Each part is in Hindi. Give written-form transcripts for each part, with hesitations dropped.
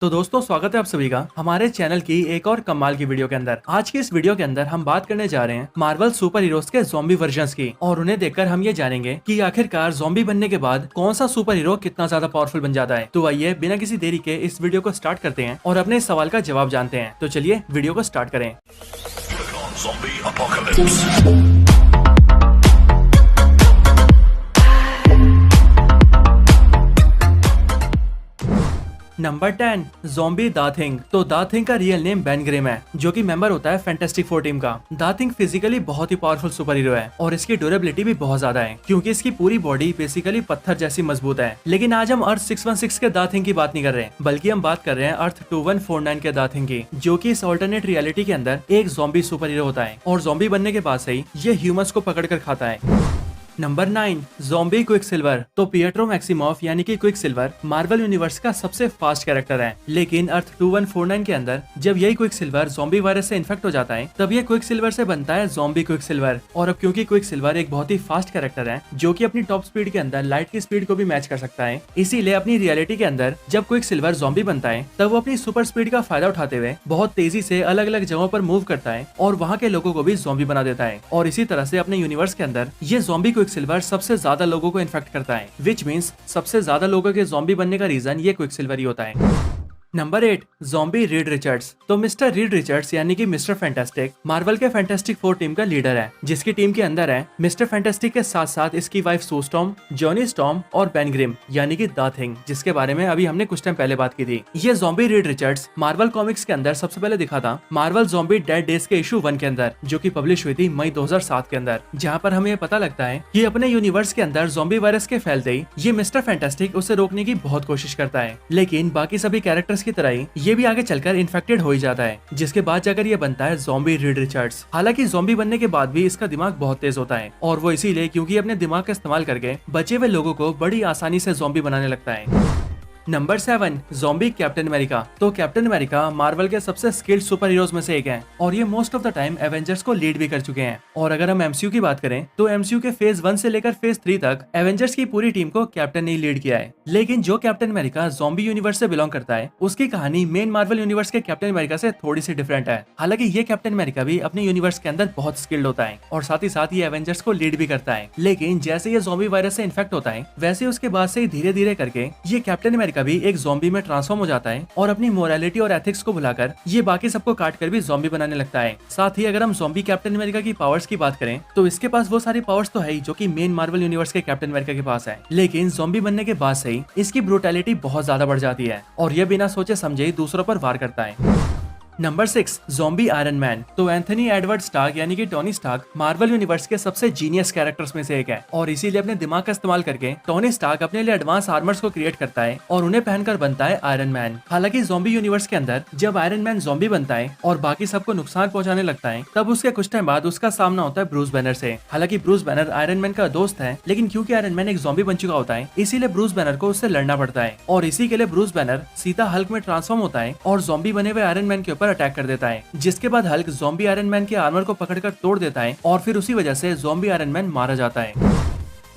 तो दोस्तों स्वागत है आप सभी का हमारे चैनल की एक और कमाल की वीडियो के अंदर। आज की इस वीडियो के अंदर हम बात करने जा रहे हैं मार्वल सुपर हीरोज के ज़ॉम्बी वर्जन्स की, और उन्हें देखकर हम ये जानेंगे कि आखिरकार ज़ॉम्बी बनने के बाद कौन सा सुपर हीरो कितना ज्यादा पावरफुल बन जाता है। तो आइए बिना किसी देरी के इस वीडियो को स्टार्ट करते हैं और अपने इस सवाल का जवाब जानते हैं। तो चलिए वीडियो को स्टार्ट करें। नंबर 10 ज़ॉम्बी दा थिंग। तो दा थिंग का रियल नेम बेन ग्रिम है, जो कि मेंबर होता है फैंटास्टिक फोर टीम का। दा थिंग फिजिकली बहुत ही पावरफुल सुपर हीरो है और इसकी ड्यूरेबिलिटी भी बहुत ज्यादा है, क्योंकि इसकी पूरी बॉडी बेसिकली पत्थर जैसी मजबूत है। लेकिन आज हम अर्थ 616 के दा थिंग की बात नहीं कर रहे, बल्कि हम बात कर रहे हैं अर्थ 2149 के दा थिंग की, जो कि इस ऑल्टरनेट रियलिटी के अंदर एक ज़ॉम्बी सुपर हीरो होता है और ज़ॉम्बी बनने के बाद से ही ये ह्यूमंस को पकड़ कर खाता है। Number 9 zombie quick silver. तो पिएट्रो मैक्सिमोफ यानी कि क्विक सिल्वर मार्वल यूनिवर्स का सबसे फास्ट कैरेक्टर है, लेकिन अर्थ 2149 के अंदर जब यही क्विक सिल्वर ज़ॉम्बी वायरस से इन्फेक्ट हो जाता है, तब ये क्विक सिल्वर से बनता है ज़ॉम्बी क्विक सिल्वर। और अब क्योंकि क्विक सिल्वर एक बहुत ही फास्ट कैरेक्टर है, जो कि अपनी टॉप स्पीड के अंदर लाइट की स्पीड को भी मैच कर सकता है, इसीलिए अपनी रियलिटी के अंदर जब क्विक सिल्वर ज़ॉम्बी बनता है, तब वो अपनी सुपर स्पीड का फायदा उठाते हुए बहुत तेजी से अलग अलग जगहों पर मूव करता है और वहाँ के लोगों को भी ज़ॉम्बी बना देता है। और इसी तरह से अपने यूनिवर्स के अंदर ये ज़ॉम्बी क्विक सिल्वर सबसे ज्यादा लोगों को इन्फेक्ट करता है, विच मीन्स सबसे ज्यादा लोगों के ज़ॉम्बी बनने का रीजन ये क्विक सिल्वर ही होता है। Number 8 zombie Reed Richards. तो मिस्टर रीड रिचर्ड्स यानी कि मिस्टर फैंटास्टिक मार्वल के फैंटास्टिक फोर टीम का लीडर है, जिसकी टीम के अंदर है मिस्टर फैंटास्टिक के साथ साथ इसकी वाइफ सू स्टॉर्म, जॉनी स्टॉर्म और बेन ग्रिम यानी कि दा थिंग, जिसके बारे में अभी हमने कुछ टाइम पहले बात की थी। ये zombie Reed Richards Marvel comics के अंदर सबसे पहले दिखा था मार्वल ज़ॉम्बी डेड डेज के इशू 1 के अंदर, जो की पब्लिश हुई थी मई 2007 के अंदर, जहाँ पर हमें पता लगता है कि अपने यूनिवर्स के अंदर ज़ॉम्बी वायरस के फैलते ही ये मिस्टर फैंटास्टिक उसे रोकने की बहुत कोशिश करता है, लेकिन बाकी सभी कैरेक्टर्स की तरह ही ये भी आगे चलकर इन्फेक्टेड हो ही जाता है, जिसके बाद जाकर ये बनता है ज़ॉम्बी रीड रिचर्ड्स। हालांकि ज़ॉम्बी बनने के बाद भी इसका दिमाग बहुत तेज होता है, और वो इसीलिए क्योंकि अपने दिमाग का इस्तेमाल करके बचे हुए लोगों को बड़ी आसानी से ज़ॉम्बी बनाने लगता है। Number 7 zombie captain America. तो कैप्टन अमेरिका मार्वल के सबसे स्किल्ड सुपर हीरोज में से एक है, और ये most of the time Avengers को लीड भी कर चुके हैं। और अगर हम एमसीयू की बात करें, तो एमसीयू के फेज 1 से लेकर फेज 3 तक एवेंजर्स की पूरी टीम को कैप्टन ने लीड किया है। लेकिन जो कैप्टन अमेरिका ज़ॉम्बी यूनिवर्स से बिलोंग करता है, उसकी कहानी मेन मार्वल यूनिवर्स के कैप्टन अमेरिका से थोड़ी सी डिफरेंट है। हालांकि ये कैप्टन अमेरिका भी अपने यूनिवर्स के अंदर बहुत स्किल्ड होता है, और साथ ही साथ ये एवेंजर्स को लीड भी करता है। लेकिन जैसे ये ज़ॉम्बी वायरस से इन्फेक्ट होता है, वैसे उसके बाद से धीरे धीरे करके ये कैप्टन अमेरिका भी एक ज़ॉम्बी में ट्रांसफॉर्म हो जाता है, और अपनी मोरालिटी और एथिक्स को भुलाकर ये बाकी सबको काट कर भी ज़ॉम्बी बनाने लगता है। साथ ही अगर हम ज़ॉम्बी कैप्टन अमेरिका की पावर्स की बात करें, तो इसके पास वो सारी पावर्स तो है ही जो कि मेन मार्वल यूनिवर्स के कैप्टन अमेरिका के पास है, लेकिन ज़ॉम्बी बनने के बाद से ही इसकी ब्रूटैलिटी बहुत ज्यादा बढ़ जाती है, और ये बिना सोचे समझे ही दूसरों पर वार करता है। Number 6 zombie iron man. तो एंथनी एडवर्ड स्टार्क यानी कि टोनी स्टार्क मार्वल यूनिवर्स के सबसे जीनियस कैरेक्टर्स में से एक है, और इसीलिए अपने दिमाग का इस्तेमाल करके टोनी स्टार्क अपने लिए एडवांस आर्मर्स को क्रिएट करता है और उन्हें पहनकर बनता है आयरन मैन। हालांकि ज़ॉम्बी यूनिवर्स के अंदर जब आयरन मैन ज़ॉम्बी बनता है और बाकी सबको नुकसान पहुंचाने लगता है, तब उसके कुछ टाइम बाद उसका सामना होता है ब्रूस बैनर से। हालांकि ब्रूस बैनर आयरन मैन का दोस्त है, लेकिन क्योंकि आयरन मैन एक ज़ॉम्बी बन चुका होता है, इसीलिए ब्रूस बैनर को उससे लड़ना पड़ता है, और इसी के लिए ब्रूस बैनर सीधा हल्क में ट्रांसफॉर्म होता है और ज़ॉम्बी बने हुए आयरन मैन के ऊपर अटैक कर देता है, जिसके बाद हल्क ज़ॉम्बी आयरन मैन के आर्मर को पकड़कर तोड़ देता है, और फिर उसी वजह से ज़ॉम्बी आयरन मैन मारा जाता है।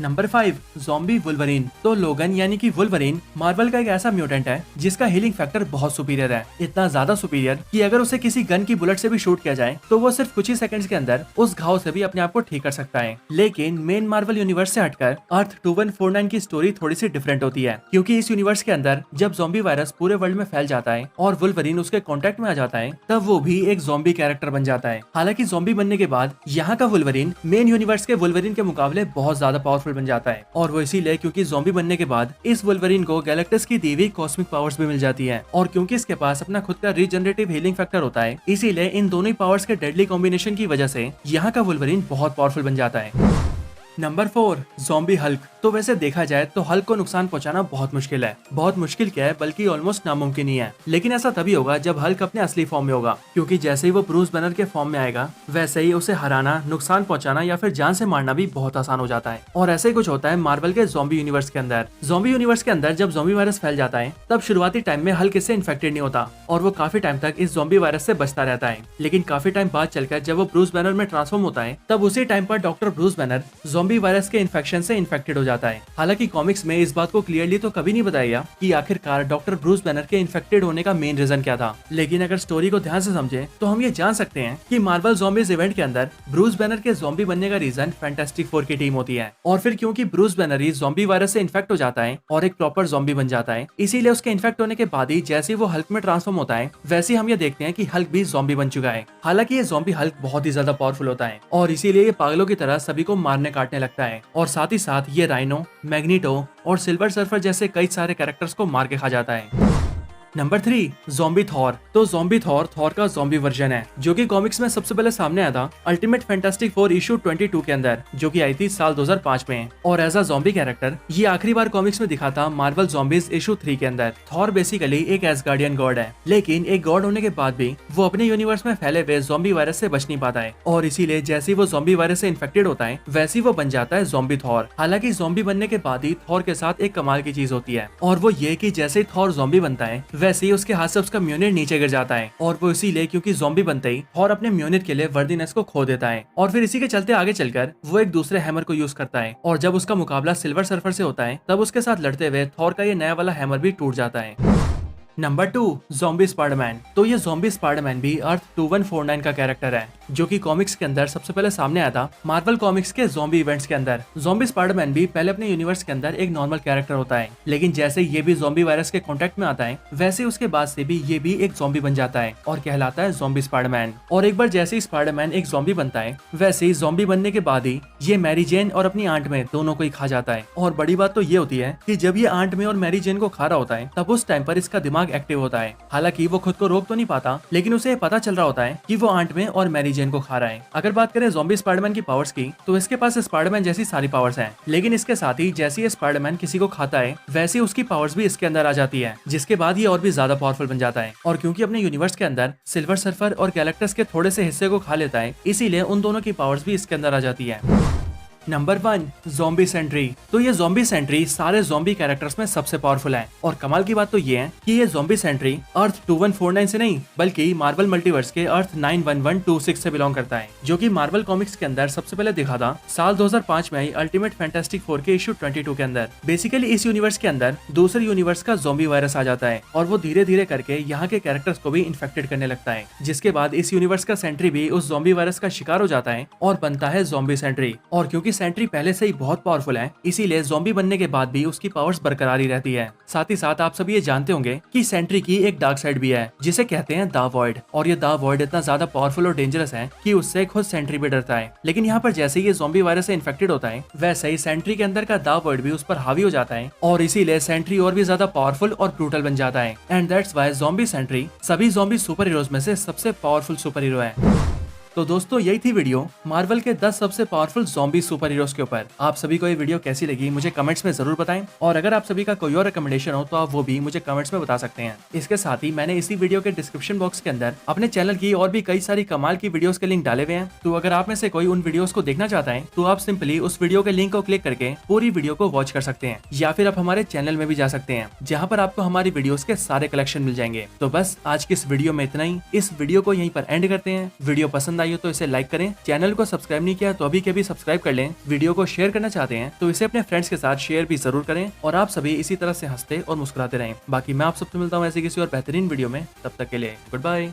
Number 5 zombie Wolverine. तो लोगन यानी कि वुल्वरीन मार्वल का एक ऐसा म्यूटेंट है जिसका हीलिंग फैक्टर बहुत सुपीरियर है, इतना ज्यादा सुपीरियर कि अगर उसे किसी गन की बुलेट से भी शूट किया जाए, तो वो सिर्फ कुछ ही सेकंड्स के अंदर उस घाव से भी अपने आप को ठीक कर सकता है। लेकिन मेन मार्वल यूनिवर्स से हटकर अर्थ 2149 की स्टोरी थोड़ी सी डिफरेंट होती है, क्योंकि इस यूनिवर्स के अंदर जब ज़ॉम्बी वायरस पूरे वर्ल्ड में फैल जाता है और वुल्वरीन उसके कॉन्टेक्ट में आ जाता है, तब वो भी एक ज़ॉम्बी कैरेक्टर बन जाता है। हालांकि ज़ॉम्बी बनने के बाद यहाँ का वुल्वरीन मेन यूनिवर्स के वुल्वरीन के मुकाबले बहुत ज्यादा पावरफुल बन जाता है, और वो इसीलिए क्योंकि ज़ॉम्बी बनने के बाद इस वुल्वरीन को गैलेक्टस की दी हुई कॉस्मिक पावर्स भी मिल जाती है, और क्योंकि इसके पास अपना खुद का रीजनरेटिव हीलिंग फैक्टर होता है, इसीलिए इन दोनों ही पावर्स के डेडली कॉम्बिनेशन की वजह से यहाँ का वुल्वरीन बहुत पावरफुल बन जाता है। Number 4 zombie Hulk. तो वैसे देखा जाए तो हल्क को नुकसान पहुंचाना बहुत मुश्किल है, बहुत मुश्किल क्या है बल्कि ऑलमोस्ट नामुमकिन ही है। लेकिन ऐसा तभी होगा जब हल्क अपने असली फॉर्म में होगा, क्योंकि जैसे ही वो ब्रूस बैनर के फॉर्म में आएगा, वैसे ही उसे हराना, नुकसान पहुंचाना या फिर जान से मारना भी बहुत आसान हो जाता है। और ऐसे ही कुछ होता है मार्वल के ज़ॉम्बी यूनिवर्स के अंदर। ज़ॉम्बी यूनिवर्स के अंदर जब ज़ॉम्बी वायरस फैल जाता है, तब शुरुआती टाइम में हल्क इससे इन्फेक्टेड नहीं होता, और वो काफी टाइम तक इस ज़ॉम्बी वायरस से बचता रहता है। लेकिन काफी टाइम बाद चलकर जब वो ब्रूस बैनर में ट्रांसफॉर्म होता है, तब उसी टाइम पर doctor Bruce banner zombie virus के इन्फेक्शन से इन्फेक्टेड हो जाता है। हालांकि कॉमिक्स में इस बात को क्लियरली तो कभी नहीं बताया गया कि आखिरकार डॉक्टर ब्रूस बैनर के इन्फेक्टेड होने का मेन रीजन क्या था। लेकिन अगर स्टोरी को ध्यान से समझे तो हम ये जान सकते हैं कि मार्वल ज़ॉम्बीज इवेंट के अंदर ब्रूस बैनर के ज़ॉम्बी बनने का रीजन फैंटास्टिक फोर की टीम होती है। और फिर क्योंकि ब्रूस बैनर ही ज़ॉम्बी वायरस से इन्फेक्ट हो जाता है और एक प्रॉपर ज़ॉम्बी बन जाता है, इसीलिए उसके इन्फेक्ट होने के बाद ही जैसे वो हल्क में ट्रांसफॉर्म होता है वैसे हम ये देखते हैं कि हल्क भी ज़ॉम्बी बन चुका है। हालांकि ये ज़ॉम्बी हल्क बहुत ही ज्यादा पावरफुल होता है और इसीलिए ये पागलों की तरह सभी को मारने काटने लगता है और साथ ही साथ ये राइनो, मैग्नीटो और सिल्वर सर्फर जैसे कई सारे कैरेक्टर्स को मार के खा जाता है। Number 3, zombie Thor. तो ज़ॉम्बी थॉर का ज़ॉम्बी वर्जन है जो कि कॉमिक्स में सबसे पहले सामने आया था अल्टीमेट फैंटास्टिक फोर इशू 22 के अंदर, जो कि आई थी साल 2005 में। और एज अ ज़ॉम्बी कैरेक्टर ये आखिरी बार कॉमिक्स में दिखा था मार्वल ज़ॉम्बीज इशू 3 के अंदर। थॉर बेसिकली एक एसगार्डियन गॉड है, लेकिन एक गॉड होने के बाद भी वो अपने यूनिवर्स में फैले हुए ज़ॉम्बी वायरस से बच नहीं पाता है और इसीलिए जैसे ही वो ज़ॉम्बी वायरस से इन्फेक्टेड होता है वैसे ही वो बन जाता है ज़ॉम्बी थॉर। हालांकि ज़ॉम्बी बनने के बाद ही थॉर के साथ एक कमाल की चीज होती है और वो ये कि जैसे ही थॉर ज़ॉम्बी बनता है वैसे ही उसके हाथ से उसका म्यूनिट नीचे गिर जाता है और वो इसीलिए क्योंकि ज़ॉम्बी बनते ही थॉर अपने म्यूनिट के लिए वर्दीनेस को खो देता है और फिर इसी के चलते आगे चलकर वो एक दूसरे हैमर को यूज करता है और जब उसका मुकाबला सिल्वर सर्फर से होता है तब उसके साथ लड़ते हुए थॉर का ये नया वाला हैमर भी टूट जाता है। Number 2, zombie Spiderman. तो ये ज़ॉम्बी स्पाइडरमैन भी अर्थ 2149 का कैरेक्टर है जो कि कॉमिक्स के अंदर सबसे पहले सामने आया था मार्वल कॉमिक्स के ज़ॉम्बी इवेंट्स के अंदर। ज़ॉम्बी स्पाइडरमैन भी पहले अपने यूनिवर्स के अंदर एक नॉर्मल कैरेक्टर होता है, लेकिन जैसे ये भी ज़ॉम्बी वायरस के कांटेक्ट में आता है वैसे उसके बाद से भी ये भी एक ज़ॉम्बी बन जाता है और कहलाता है ज़ॉम्बी स्पाइडरमैन। और एक बार जैसे ही स्पाइडरमैन एक ज़ॉम्बी बनता है वैसे ही ज़ॉम्बी बनने के बाद ही ये मैरी जेन और अपनी आंट में दोनों को ही खा जाता है। और बड़ी बात तो ये होती है कि जब ये आंट में और मैरी जेन को खा रहा होता है तब उस टाइम पर इसका दिमाग एक्टिव होता है। हालांकि वो खुद को रोक तो नहीं पाता, लेकिन उसे पता चल रहा होता है कि वो आंट में और मैरी जेन को खा रहा है। अगर बात करें ज़ॉम्बी स्पाइडरमैन की पावर्स की तो इसके पास स्पाइडरमैन जैसी सारी पावर्स हैं, लेकिन इसके साथ ही जैसे ही स्पाइडरमैन किसी को खाता है वैसे उसकी पावर्स भी इसके अंदर आ जाती है, जिसके बाद ये और भी ज्यादा पावरफुल बन जाता है। और क्योंकि अपने यूनिवर्स के अंदर सिल्वर सर्फर और गैलेक्टस के थोड़े से हिस्से को खा लेता है, इसीलिए उन दोनों की पावर्स भी इसके अंदर आ जाती है। Number 1, zombie sentry. तो ये ज़ॉम्बी सेंट्री सारे ज़ॉम्बी कैरेक्टर्स में सबसे पावरफुल है और कमाल की बात तो ये है कि ये ज़ॉम्बी सेंट्री अर्थ 2149 से नहीं बल्कि मार्वल मल्टीवर्स के अर्थ 91126 से बिलोंग करता है, जो कि मार्वल कॉमिक्स के अंदर सबसे पहले दिखा था साल 2005 में आई अल्टीमेट फैंटास्टिक फोर के इशू 22 के अंदर। बेसिकली इस यूनिवर्स के अंदर दूसरे यूनिवर्स का ज़ॉम्बी वायरस आ जाता है और वो धीरे धीरे करके यहाँ के कैरेक्टर्स को भी इन्फेक्टेड करने लगता है, जिसके बाद इस यूनिवर्स का सेंट्री भी उस ज़ॉम्बी वायरस का शिकार हो जाता है और बनता है ज़ॉम्बी सेंट्री। और क्योंकि सेंट्री पहले से ही बहुत पावरफुल है इसीलिए ज़ॉम्बी बनने के बाद भी उसकी पावर्स बरकरार ही रहती है। साथ ही साथ आप सभी ये जानते होंगे कि सेंट्री की एक डार्क साइड भी है जिसे कहते हैं द वॉइड, और ये द वॉइड इतना ज्यादा पावरफुल और डेंजरस है कि उससे खुद सेंट्री भी डरता है। लेकिन यहाँ पर जैसे ये ज़ॉम्बी वायरस से इन्फेक्टेड होता है वैसे ही सेंट्री के अंदर का द वॉइड भी उस पर हावी हो जाता है और इसीलिए सेंट्री और भी ज्यादा पावरफुल और ब्रूटल बन जाता है। And that's why zombie sentry सभी ज़ॉम्बी सुपर हीरोज में से सबसे पावरफुल सुपर हीरो है। तो दोस्तों यही थी वीडियो मार्वल के 10 सबसे पावरफुल ज़ॉम्बी सुपर हीरोज के ऊपर। आप सभी को ये वीडियो कैसी लगी मुझे कमेंट्स में जरूर बताएं, और अगर आप सभी का कोई और रिकमेंडेशन हो तो आप वो भी मुझे कमेंट्स में बता सकते हैं। इसके साथ ही मैंने इसी वीडियो के डिस्क्रिप्शन बॉक्स के अंदर अपने चैनल की और भी कई सारी कमाल की वीडियोस के लिंक डाले हुए हैं, तो अगर आप में से कोई उन वीडियोस को देखना चाहता है तो आप सिंपली उस वीडियो के लिंक को क्लिक करके पूरी वीडियो को वॉच कर सकते हैं, या फिर आप हमारे चैनल में भी जा सकते हैं जहाँ पर आपको हमारी वीडियोस के सारे कलेक्शन मिल जाएंगे। तो बस आज की इस वीडियो में इतना ही। इस वीडियो को यहीं पर एंड करते हैं। वीडियो पसंद आई हो तो इसे लाइक करें, चैनल को सब्सक्राइब नहीं किया तो अभी के भी सब्सक्राइब कर लें। वीडियो को शेयर करना चाहते हैं तो इसे अपने फ्रेंड्स के साथ शेयर भी जरूर करें, और आप सभी इसी तरह से हंसते और मुस्कुराते रहें। बाकी मैं आप सबसे मिलता हूँ ऐसे किसी और बेहतरीन वीडियो में, तब तक के लिए गुड बाय।